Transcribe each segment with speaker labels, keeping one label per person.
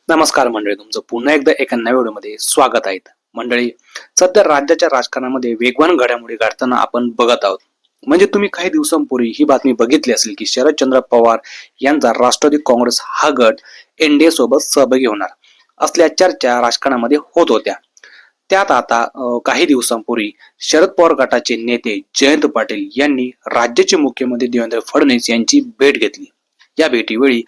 Speaker 1: नमस्कार मंडळी, तुमचं पुन्हा एकदा एका नव्या व्हिडिओमध्ये स्वागत आहे. मंडळी, सध्या राज्याच्या राजकारणामध्ये वेगवान घडामोडी घडताना आपण बघत आहोत. म्हणजे तुम्ही काही दिवसांपूर्वी ही बातमी बघितली असेल की शरदचंद्र पवार यांचा राष्ट्रवादी काँग्रेस हा गट एनडीए सोबत सहभागी होणार असल्या चर्चा राजकारणामध्ये होत होत्या. त्यात आता काही दिवसांपूर्वी शरद पवार गटाचे नेते जयंत पाटील यांनी राज्याचे मुख्यमंत्री देवेंद्र फडणवीस यांची भेट घेतली. या भेटीवेळी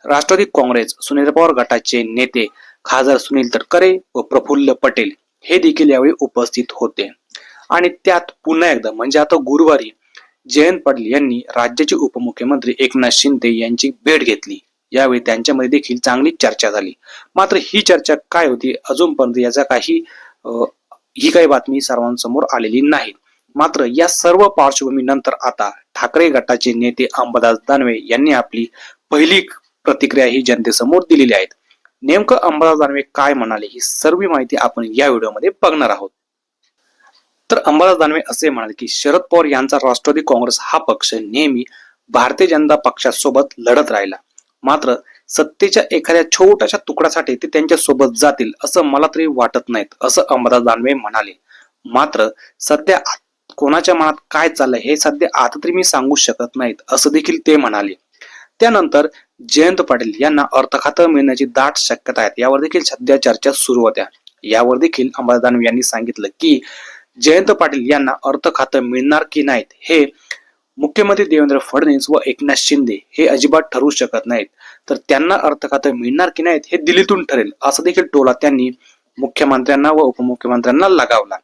Speaker 1: राष्ट्रवादी काँग्रेस सुनील पवार गटाचे नेते खासदार सुनील तटकरे व प्रफुल्ल पटेल हे देखील यावेळी उपस्थित होते. आणि त्यात पुन्हा एकदा म्हणजे आता गुरुवारी जयंत पाटील यांनी राज्याचे उपमुख्यमंत्री एकनाथ शिंदे यांची भेट घेतली. यावेळी त्यांच्यामध्ये देखील चांगली चर्चा झाली. मात्र ही चर्चा काय होती अजूनपर्यंत याचा ही काही बातमी सर्वांसमोर आलेली नाही. मात्र या सर्व पार्श्वभूमीनंतर आता ठाकरे गटाचे नेते अंबादास दानवे यांनी आपली पहिली प्रतिक्रिया ही जनतेसमोर दिलेली आहेत. नेमकं अंबादास दानवे काय म्हणाले ही सर्व माहिती आपण या व्हिडिओमध्ये बघणार आहोत. तर अंबादास दानवे असे म्हणाले की शरद पवार यांचा राष्ट्रवादी काँग्रेस हा पक्ष नेहमी भारतीय जनता पक्षासोबत लढत राहिला. मात्र सत्तेच्या एखाद्या छोट्याशा तुकड्यासाठी ते त्यांच्या सोबत जातील असं मला तरी वाटत नाहीत, असं अंबादास दानवे म्हणाले. मात्र सध्या कोणाच्या मनात काय चाललंय हे सध्या आता तरी मी सांगू शकत नाहीत, असं देखील ते म्हणाले. त्यानंतर जयंत पाटील यांना अर्थ खातं मिळण्याची दाट शक्यता आहे, यावर देखील सध्या चर्चा सुरू होत्या. यावर देखील अंबादास दानवे यांनी सांगितलं की जयंत पाटील यांना अर्थ खातं मिळणार की नाहीत हे मुख्यमंत्री देवेंद्र फडणवीस व एकनाथ शिंदे हे अजिबात ठरवू शकत नाहीत. तर त्यांना अर्थ खातं मिळणार की नाहीत हे दिल्लीतून ठरेल, असं देखील टोला त्यांनी मुख्यमंत्र्यांना व उपमुख्यमंत्र्यांना लगावला.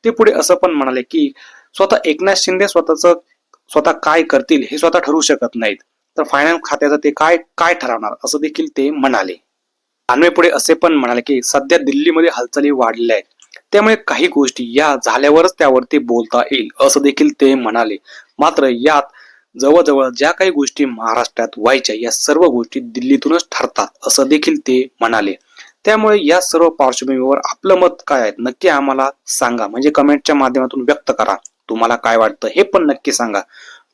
Speaker 1: ते पुढे असं पण म्हणाले की स्वतः एकनाथ शिंदे स्वतः काय करतील हे स्वतः ठरवू शकत नाहीत, तर फायनान्स खात्याचं ते काय ठरवणार असं देखील ते म्हणाले. दानवे पुढे असे पण म्हणाले की सध्या दिल्लीमध्ये हालचाली वाढलेल्या आहेत, त्यामुळे काही गोष्टी या झाल्यावरच त्यावरती बोलता येईल, असं देखील ते म्हणाले. मात्र यात जवळजवळ ज्या काही गोष्टी महाराष्ट्रात व्हायच्या या सर्व गोष्टी दिल्लीतूनच ठरतात, असं देखील ते म्हणाले. त्यामुळे या सर्व पार्श्वभूमीवर आपलं मत काय आहे नक्की आम्हाला सांगा, म्हणजे कमेंटच्या माध्यमातून व्यक्त करा. तुम्हाला काय वाटतं हे पण नक्की सांगा.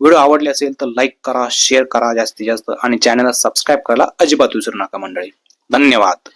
Speaker 1: व्हिडिओ आवडले असेल तर लाईक करा, शेअर करा जास्तीत जास्त आणि चॅनलला सबस्क्राईब करायला अजिबात विसरू नका मंडळी. धन्यवाद.